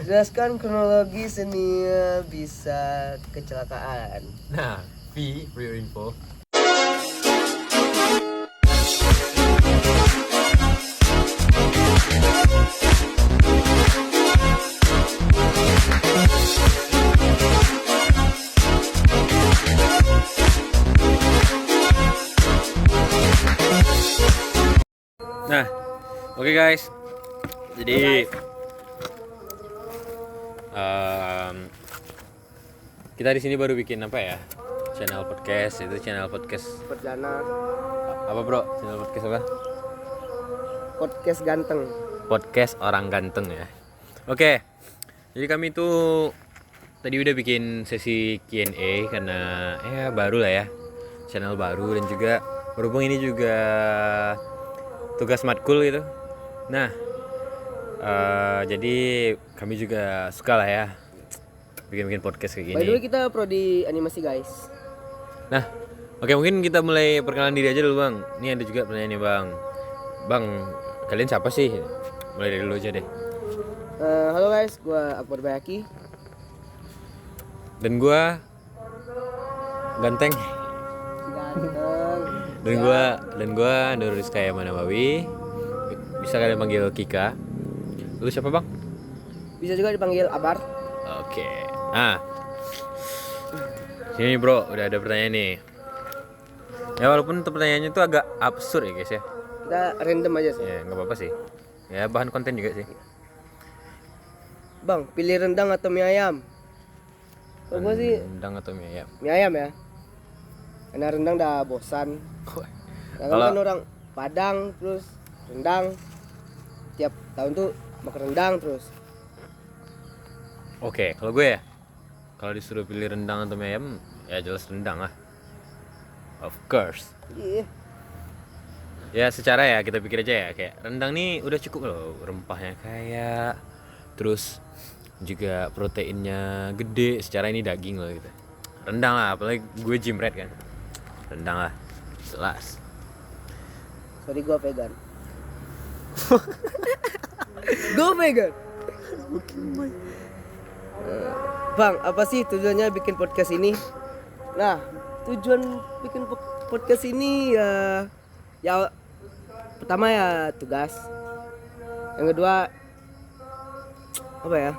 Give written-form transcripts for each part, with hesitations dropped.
Jelaskan kronologi senia bisa kecelakaan. Nah, V for your info. Nah, oke guys. Jadi kita di sini baru bikin apa ya? Channel podcast, itu channel podcast Perdana apa bro? Channel podcast apa? podcast ganteng. Podcast orang ganteng ya. Oke. Jadi kami tuh tadi udah bikin sesi Q&A karena ya baru lah ya. Channel baru dan juga berhubung ini juga tugas matkul gitu. Nah, jadi kami juga suka lah ya bikin podcast kayak gini. By the way kita prodi animasi guys. Nah, oke mungkin kita mulai perkenalan diri aja dulu bang. Ini ada juga pertanyaan nih bang. Bang, kalian siapa sih? Mulai dari dulu aja deh. Halo guys, gua Akbar Bayaki. Dan gua Ganteng. Ganteng. Dan gua Nurul Rizkaya Manabawi. Bisa kalian panggil Kika. Lu siapa bang? Bisa juga dipanggil Abar. Oke. Nah, sini bro, udah ada pertanyaan nih. Ya walaupun pertanyaannya tuh agak absurd ya guys ya. Kita random aja sih. Ya nggak apa-apa sih. Ya bahan konten juga sih. Bang, pilih rendang atau mie ayam? Kalau gua sih Rendang atau mie ayam? mie ayam ya. Karena rendang udah bosan. Kalau- Kan orang Padang terus rendang. Tiap tahun tuh makan rendang terus. Oke, kalau gue ya, kalau disuruh pilih rendang atau mie ayam, ya jelas rendang lah. Of course. Iya. Ya secara ya kita pikir aja ya, kayak rendang nih udah cukup loh, rempahnya kaya, terus juga proteinnya gede. Secara ini daging loh gitu. Rendang lah, apalagi gue gym rat kan. Rendang lah, jelas. Sorry gua vegan. Gua vegan. Bang, apa sih tujuannya bikin podcast ini? Nah, tujuan bikin podcast ini ya pertama ya tugas. Yang kedua apa ya?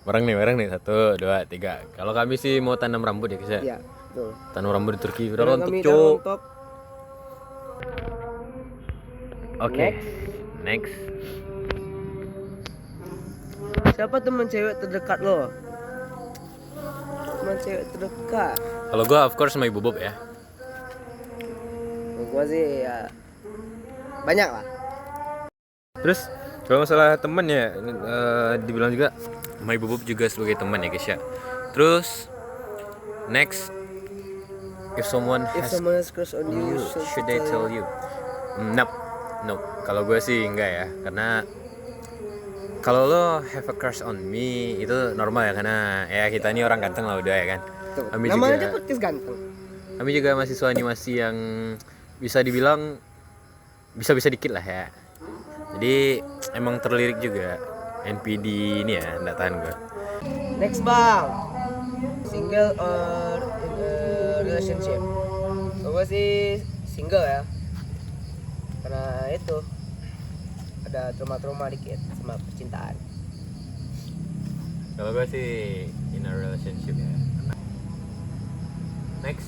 Barang nih, 1, 2, 3. Kalau kami sih mau tanam rambut ya guys ya. Iya, betul. Tanam rambut di Turki, udah Karena rontok kami cok. rontok. Oke, next. Siapa teman cewek terdekat lo? Teman cewek terdekat. Kalau gue of course sama Ibu Bob ya. Gua sih ya banyak lah. Terus kalau masalah teman ya, dibilang juga sama Ibu Bob juga sebagai teman ya guys ya. Terus next, if someone If has someone has crush on you, should they tell you? Nope. Kalau gue sih enggak ya, karena kalau lo have a crush on me itu normal ya, karena ya kita ini orang ganteng lah udah ya kan. Tuh, Kami namanya juga aja podcast ganteng. Kami juga mahasiswa animasi yang bisa dibilang bisa dikit lah ya. Jadi emang terlirik juga. NPD ini ya, nggak tahan gue. Next bang, single or in a relationship? Gue sih single ya, karena itu ada trauma-trauma dikit sama percintaan. Kalau gue sih in a relationship ya. Next,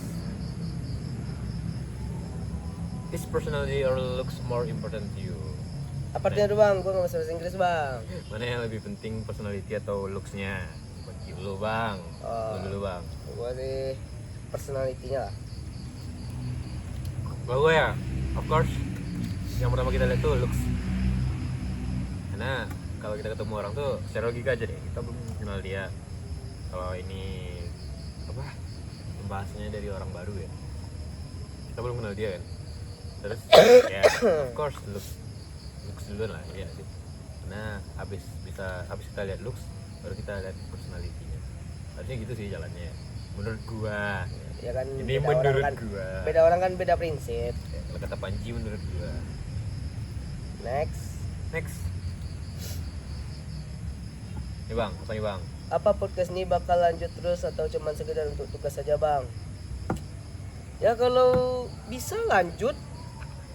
is personality or looks more important to you? Apa artinya tuh bang? Gue nggak bisa bahasa Inggris bang. Mana yang lebih penting, personality atau looks-nya? Bagi lu bang. Lu dulu bang. Gue sih personality-nya lah. Kalau gue ya, of course, yang pertama kita lihat tuh looks. Karena kalau kita ketemu orang tuh secara logika aja deh, kita belum kenal dia. Kalau ini apa? Pembahasannya dari orang baru ya. Kita belum kenal dia kan. Terus ya, of course looks duluan lah ya sih. Karena habis kita lihat looks, baru kita lihat personality-nya. Harusnya gitu sih jalannya. Menurut gua. Ya kan. Ini beda menurut orang kan, gua. Beda orang kan beda prinsip. Ya, kalau kata Panji menurut gua. Next. Nih bang, apa nih bang? Apa podcast ini bakal lanjut terus atau cuman sekedar untuk tugas saja bang? Ya kalau bisa lanjut,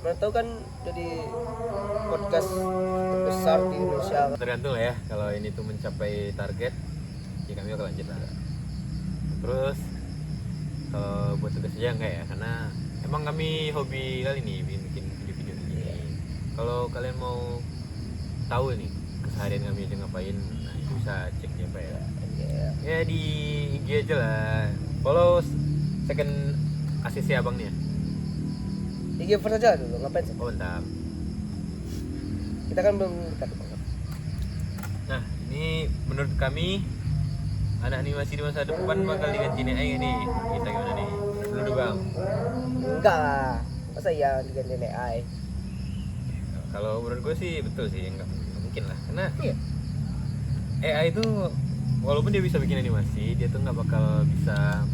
mana tahu kan jadi podcast terbesar di Indonesia. Tergantung lah ya, kalau ini tuh mencapai target, ya kami akan lanjut lah. Terus kalau buat tugas aja enggak ya, karena emang kami hobi kali nih bikin video-video ini. Kalau kalian mau tahu nih keseharian kami aja ngapain, nah itu bisa cek di apa ya? Ya di IG aja lah. Follow second asisi abang nih ya. IG first aja dulu, ngapain sih? Oh bentar. Kita kan belum dekat banget. Nah ini menurut kami anak animasi di masa depan bakal diganti AI nih. Kita gimana nih? Dulu bang. Enggak lah, masa iya diganti AI? Kalau menurut gue sih betul sih, nggak mungkin lah. Karena Iya. AI itu walaupun dia bisa bikin animasi, dia tuh nggak bakal bisa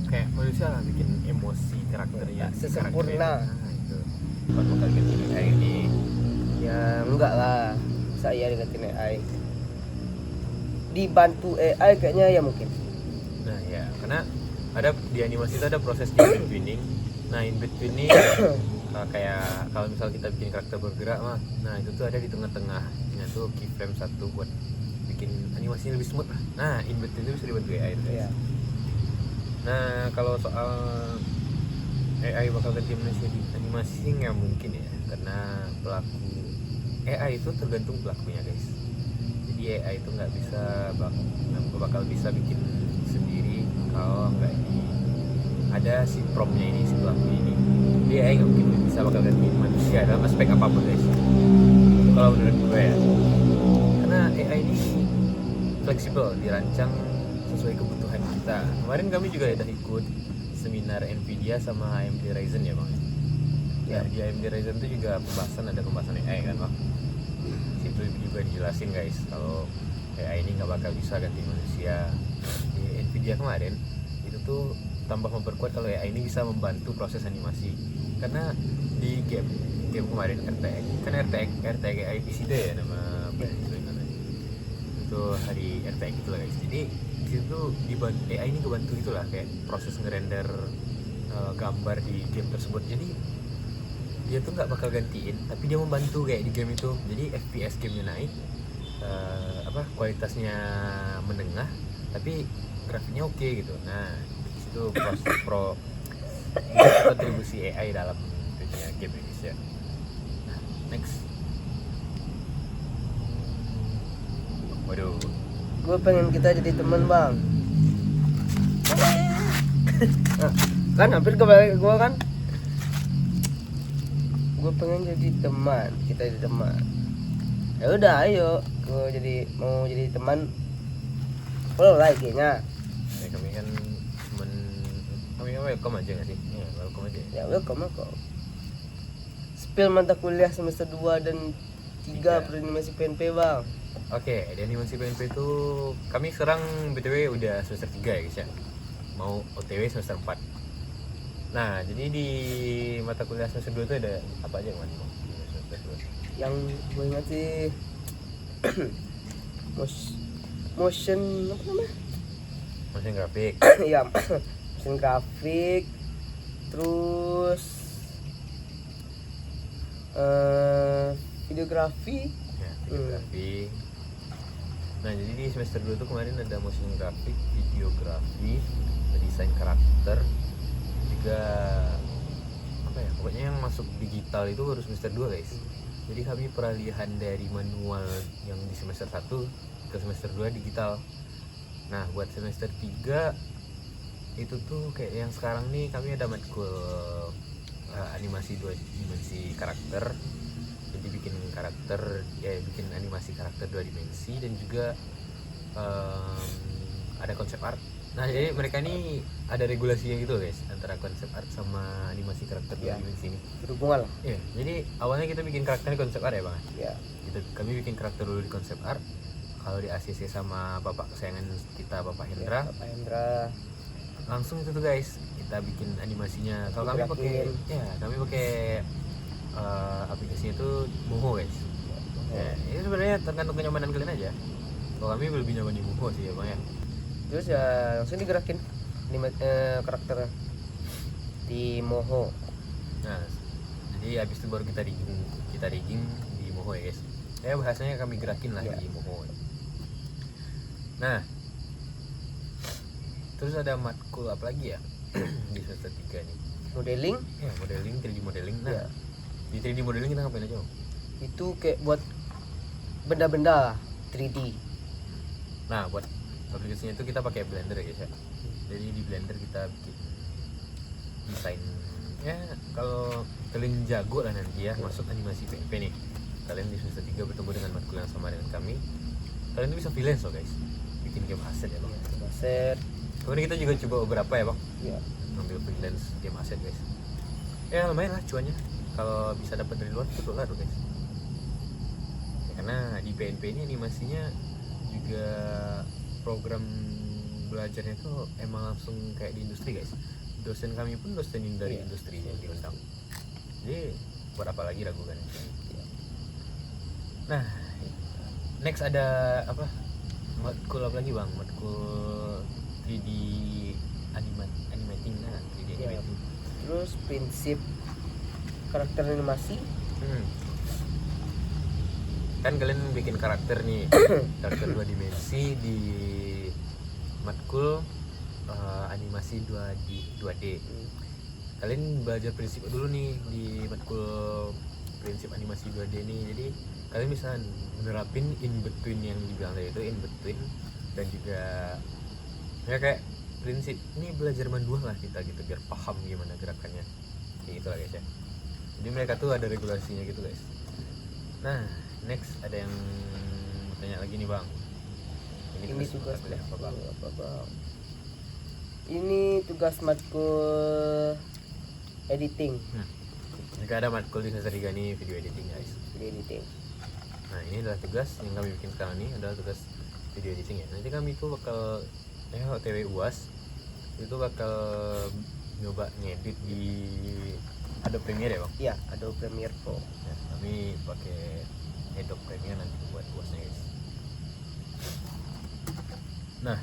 kayak manusia lah bikin emosi karakternya. Sesempurna. Nah itu. Bakal ganti AI ini. Ya enggak lah, saya diganti AI. Dibantu AI kayaknya ya mungkin. Nah ya, karena ada di animasi itu ada proses di betweening. Nah in between ini kayak kalau misal kita bikin karakter bergerak mah, nah itu tuh ada di tengah-tengahnya tuh keyframe satu buat bikin animasinya lebih smooth lah. Nah in between itu bisa dibantu AI guys. Iya. Nah kalau soal AI bakal ganti manusia di animasi nggak mungkin ya, karena pelaku AI itu tergantung pelakunya guys. Jadi AI itu nggak bakal bisa bikin sendiri kalau nggak ada si promnya ini, si pelaku ini. Jadi AI nggak mungkin bisa bakal ganti manusia dalam aspek apapun guys. Kalau menurut gue ya, karena AI ini fleksibel, dirancang sesuai kebutuhan kita. Kemarin kami juga udah ikut seminar Nvidia sama AMD Ryzen ya bang. Ya di AMD Ryzen itu juga ada pembahasan AI kan bang. Situ juga dijelasin guys kalau AI ini nggak bakal bisa ganti manusia. Di Nvidia kemarin itu tuh tambah memperkuat kalau AI ini bisa membantu proses animasi. Karena di game kemarin RTX kan RTX AI PCD ya nama itu hari RTX itu lah guys. Jadi di situ AI ini kebantu itulah kayak proses ngerender gambar di game tersebut. Jadi dia tuh nggak bakal gantiin, tapi dia membantu kayak di game itu. Jadi FPS gamenya naik, kualitasnya menengah, tapi grafiknya oke gitu. Nah di situ kontribusi AI dalam dunia game Indonesia. Nah, next. Waduh. Gue pengen kita jadi teman bang. Kan hampir kebalik gue kan. Gue pengen jadi teman, kita jadi teman. Ya udah ayo, gue mau jadi teman. Follow lah IG-nya. Ya, kami kan welcome aja nggak sih? Ya, welcome aja. Ya welcome kok. Spill mata kuliah semester 2 dan 3 beranimasi PNP bang. Oke, di animasi PNP itu kami sekarang BTW udah semester 3 ya guys ya. Mau OTW semester 4. Nah, jadi di mata kuliah semester 2 itu ada apa aja Mas? Semester 2. Yang gue ingat sih motion apa namanya? Motion grafik. Iya, motion grafik. Terus videografi. Ya, videografi. Nah, jadi di semester 2 tuh kemarin ada motion grafik, videografi, desain karakter, juga apa ya? Pokoknya yang masuk digital itu baru semester 2, guys. Jadi kami peralihan dari manual yang di semester 1 ke semester 2 digital. Nah, buat semester 3 itu tuh kayak yang sekarang nih kami ada matkul animasi 2 dimensi karakter. Jadi bikin animasi karakter 2 dimensi dan juga ada konsep art. Nah, jadi mereka ini ada regulasinya gitu guys antara konsep art sama animasi karakter 2 dimensi ini. Berhubungan lah. Iya, jadi awalnya kita bikin karakternya konsep art ya bang. Iya. Kami bikin karakter dulu di konsep art. Kalau di ACC sama bapak kesayangan kita Bapak Hendra. Ya, Bapak Hendra. Langsung itu tuh guys kita bikin animasinya. Kalau kami pakai aplikasinya itu Moho guys. Ya, ini sebenarnya tergantung kenyamanan kalian aja. Kalau kami lebih nyaman di Muho sih ya bang ya. Terus ya langsung digerakin karakternya di Moho. Nah, jadi habis itu baru kita rigging di Moho ya guys. Ya bahasanya kami gerakin lah di Moho. Nah, terus ada matkul apa lagi ya di semester 3 nih? Modeling. Ya modeling, 3D modeling. Nah, di 3D modeling kita ngapain aja bang? Itu kayak buat benda-benda 3D. Nah, buat aplikasinya itu kita pakai Blender ya guys ya. Jadi di Blender kita bikin desain. Ya kalau kalian jago lah nanti ya masuk animasi PNP nih, kalian di semester 3 bertemu dengan matkul yang sama dengan kami, kalian tuh bisa freelance loh guys, bikin game asset ya bang. Aset. Kemudian kita juga coba beberapa ya bang, Ya. ngambil freelance game asset guys. Ya lumayan lah cuannya, kalau bisa dapat dari luar betul lah tuh guys. Ya, karena di PNP ini animasinya juga program belajarnya tuh emang langsung kayak di industri guys. Dosen kami pun dosen dari industri yang diundang. Jadi buat apa lagi ragukan? Nah, next ada apa? Matkul apa lagi bang? Matkul 3D animating, nah 3D animating. Terus prinsip karakter animasi. Kan kalian bikin karakter nih, karakter 2 dimensi di matkul animasi 2D. Kalian belajar prinsip dulu nih di matkul prinsip animasi 2D nih. Jadi kalian bisa menerapin in between yang dibilang tadi itu, in between, dan juga ya kayak prinsip ini belajar manual lah kita gitu biar paham gimana gerakannya kayak gitu lah guys ya. Jadi mereka tuh ada regulasinya gitu guys. Nah next ada yang mau tanya lagi nih bang, Ini tugas apa bang? Ini tugas matkul editing. Jika ada matkul di semester 3 nih video editing guys. Video editing. Nah ini adalah tugas yang kami bikin sekarang nih, adalah tugas video editing ya. Nanti kami tuh bakal OTW UAS itu bakal nyoba ngedit di Adobe Premiere ya bang? Iya, Adobe Premiere Pro. Ya, kami pakai Adobe Premiere nanti buat UASnya guys. Nah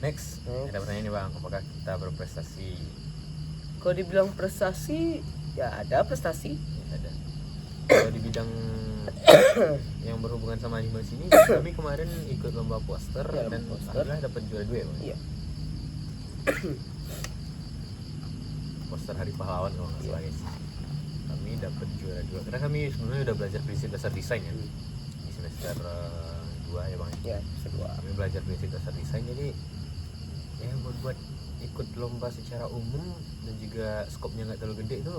next ada pertanyaan nih bang, apakah kita berprestasi? Kalau dibilang prestasi, ya ada prestasi. Ya, ada. Kalau di bidang yang berhubungan sama animasi ini, kami kemarin ikut lomba poster dan alhamdulillah dapat juara 2 ya bang? Iya. Poster Hari Pahlawan kalau nggak salah guys. Kami dapat juara 2 karena kami sebelumnya udah belajar prinsip dasar desain ya di semester 2 ya bang. Ya, semester 2. Kami belajar prinsip dasar desain, jadi ya buat ikut lomba secara umum dan juga skopnya nggak terlalu gede itu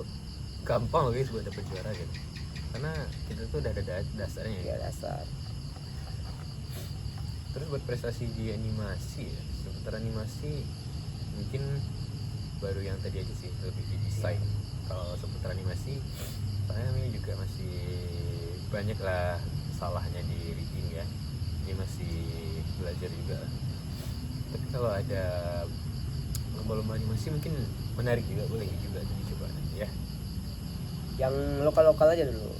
gampang loh guys buat dapet juara gitu, karena kita tuh udah ada dasarnya Ya, dasar. Terus buat prestasi di animasi ya, seputar animasi mungkin baru yang tadi aja sih, lebih di desain. Kalau seputar animasi saya ini juga masih banyak lah salahnya di rigging ya, ini masih belajar juga. Tapi kalau ada lomba-lomba animasi mungkin menarik juga, boleh juga dicoba nanti ya. Yang lokal-lokal aja dulu.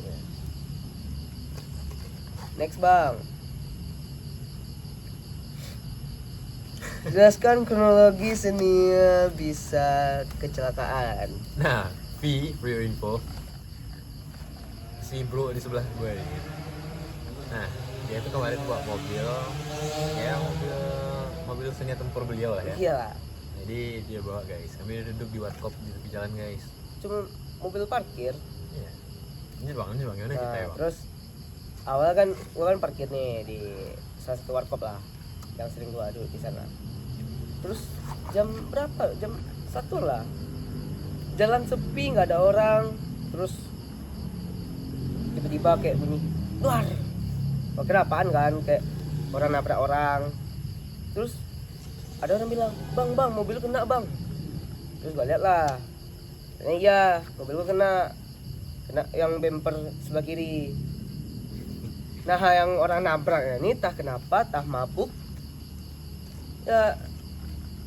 Next bang, jelaskan kronologi senior bisa kecelakaan. Nah, for your info, si bro di sebelah gue ini. Nah, dia itu kemarin bawa mobil, ya mobil seni tempur beliau lah ya. Iya. Jadi dia bawa guys, kami duduk di warkop di tepi jalan guys. Cuma mobil parkir. Iya. Ini bang gimana kita ya bang? Terus awal kan gua kan parkir nih di salah satu warkop lah yang sering gua adu di sana. Terus jam berapa? Jam 1 lah. Jalan sepi, nggak ada orang. Terus tiba-tiba kayak bunyi luar. Oh, kira apaan kan? Kayak orang nabrak orang. Terus ada orang bilang, bang mobil kena bang. Terus gua lihat lah. Ternyata iya, mobil gua kena yang bumper sebelah kiri. Nah yang orang nabraknya ini tah kenapa, tah mabuk. Ya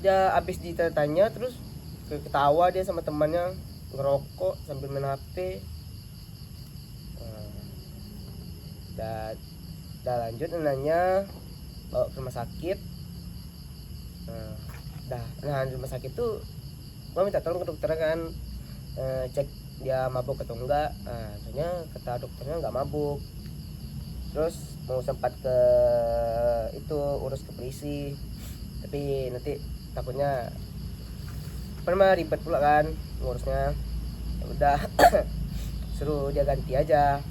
dia abis ditanya terus ketawa dia sama temannya ngerokok sambil main HP. Dah lanjut nanya bawa ke rumah sakit. Nah di rumah sakit tuh gua minta tolong ke dokter kan, cek dia mabuk atau enggak. Ternyata kata dokternya enggak mabuk. Terus mau sempat ke itu urus ke polisi, tapi nanti takutnya pernah ribet pula kan ngurusnya. Ya udah suruh dia ganti aja,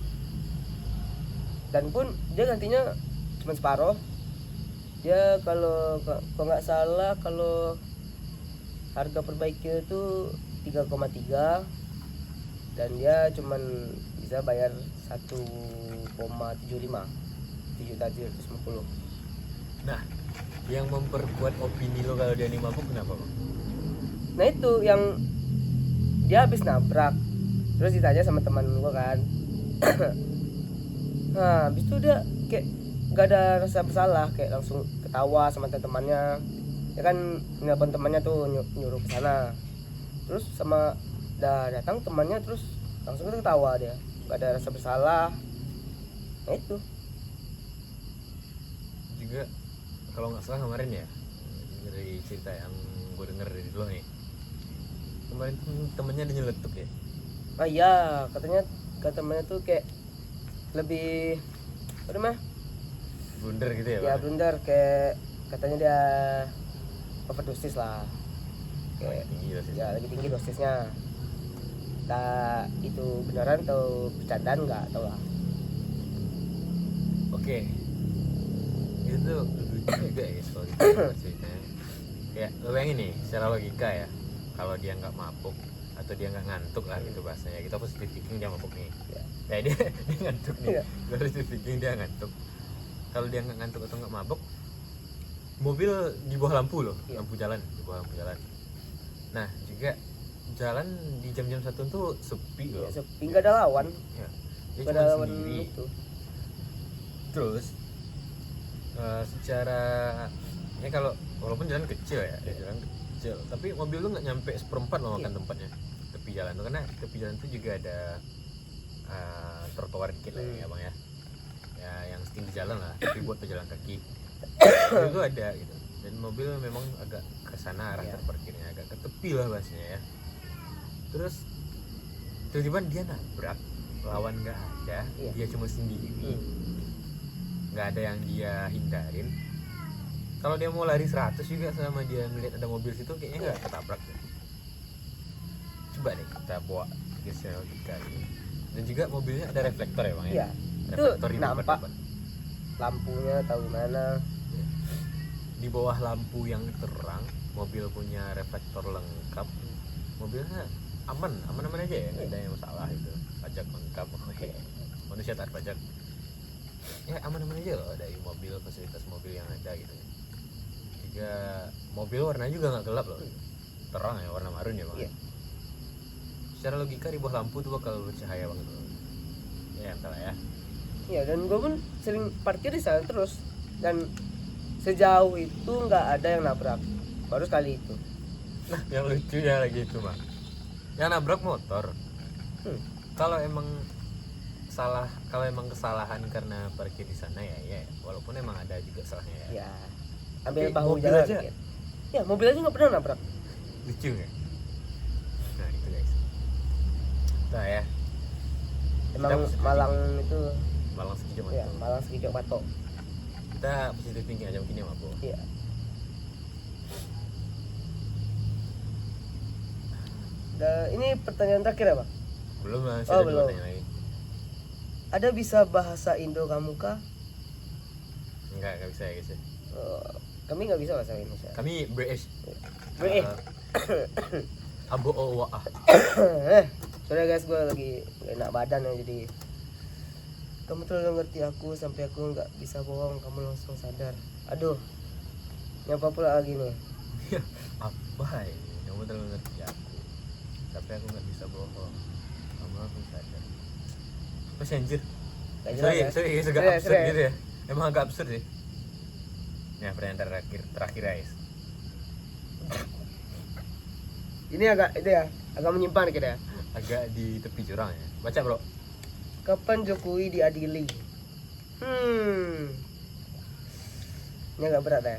dan pun dia gantinya cuma separuh. Dia kalau nggak salah kalau harga perbaikinya itu 3,3, dan dia cuman bisa bayar 1,75 7.750. Nah, yang memperkuat opini lo kalau dia ini mabuk kenapa, Bang? Nah itu yang dia habis nabrak, terus ditanya sama teman gua kan. Nah habis itu dia kayak gak ada rasa bersalah, kayak langsung ketawa sama teman-temannya. Ya kan nelpon temannya tuh nyuruh ke sana. Terus sama datang temannya, terus langsung ketawa dia, gak ada rasa bersalah. Nah itu Juga kalau nggak salah kemarin ya, dari cerita yang gue denger dari lo nih, kemarin tuh temennya ada nyeletuk ya. iya katanya temannya tuh kayak lebih apa namanya, Blunder gitu ya, ya Bang? blunder, kayak katanya dia overdosis lah, Kayak kayak tinggi lah sih. ya lebih tinggi dosisnya. Tak itu beneran atau bercandaan nggak tahu lah. Oke, itu tuh lucu juga ya soal itu ceritanya. Kayak lo bayangin nih secara logika ya, kalau dia nggak mabuk atau dia nggak ngantuk lah gitu bahasanya, kita positive thinking dia mabuk nih. Ya. Kayak dia ngantuk nih, Iya. gue positive thinking dia ngantuk. Kalau dia nggak ngantuk atau nggak mabuk, mobil di bawah lampu loh, Iya. lampu jalan, di bawah lampu jalan. Nah juga jalan di jam-jam 1 tuh sepi loh. Ya, sepi, nggak ada lawan, Ya, dia nggak cuma ada lawan sendiri. itu. Terus secara ya kalau walaupun jalan kecil ya, jalan kecil, tapi mobil lu nggak nyampe seperempat loh makan tempatnya tepi jalan tuh, karena tepi jalan tuh juga ada trotoar dikit lah ya bang ya, yang setinggi jalan lah, tapi buat pejalan kaki itu ada gitu, dan mobil memang agak ke sana arah terparkirnya, agak ke tepi lah bahasanya ya. Terus tiba-tiba dia nabrak, lawan nggak ada, dia cuma sendiri, nggak ada yang dia hindarin. Kalau dia mau lari 100 juga sama dia melihat ada mobil situ, kayaknya nggak ketabrak deh. Coba deh kita bawa geser logika ini. Dan juga mobilnya ada reflektor ya bang ya. Iya. Reflektor Itu di nampak depan. lampunya tahu gimana. Di bawah lampu yang terang, mobil punya reflektor lengkap. Mobilnya aman aja ya, nggak ada yang salah itu. Pajak lengkap, oke. Manusia taat pajak. Ya aman aja loh dari mobil, fasilitas mobil yang ada gitu. Juga mobil warnanya juga nggak gelap loh, terang ya, warna marun ya bang. Iya. Secara logika di bawah lampu tuh bakal bercahaya banget loh. Ya entahlah ya. Iya, dan gue pun sering parkir di sana terus, dan sejauh itu nggak ada yang nabrak, baru sekali itu. Nah yang lucunya lagi itu bang, yang nabrak motor. Kalau emang kesalahan karena parkir di sana ya walaupun emang ada juga salahnya ya. Ya ambil Tapi bahu mobil jalan aja. dikit. Ya mobil aja nggak pernah nabrak. Lucu nggak? Nah itu guys. Nah ya, Emang positive Malang itu Malang sekijau mantap. ya, Malang sekijau patok. Kita positive thinking aja mungkin ya mabuk. Iya. Ini pertanyaan terakhir ya, Pak? Belum lah, Oh, saya belum. tanya lagi. Ada bisa bahasa Indo kamu kah? Enggak bisa ya guys ya. Kami nggak bisa bahasa Indonesia. Kami British. British. Abo owa. Sorry guys, gue lagi gak enak badan ya, jadi kamu terlalu ngerti aku sampai aku nggak bisa bohong, kamu langsung sadar. Aduh, nyapa pula lagi nih. Apa ini? Kamu terlalu ngerti aku sampai aku nggak bisa bohong, kamu langsung sadar. Apa sih anjir? Gak jelas ya. Sorry, agak Serius, absurd serius. gitu ya. Emang agak absurd sih. Nah, pertanyaan terakhir guys. Ini agak itu ya, agak menyimpang kita ya. Agak di tepi jurang ya. Baca bro. Kapan Jokowi diadili? Ini agak berat ya.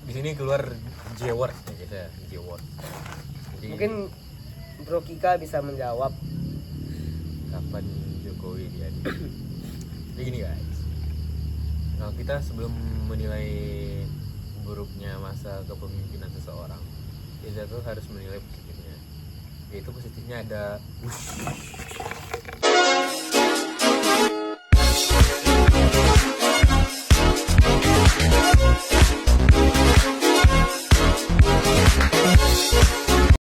Di sini keluar J-word ya guys ya, J-word. Jadi, Mungkin Bro Kika bisa menjawab. kapan Jokowi diadili? Jadi gini guys, kalau kita sebelum menilai buruknya masa kepemimpinan seseorang, kita tuh harus menilai positifnya. Yaitu positifnya ada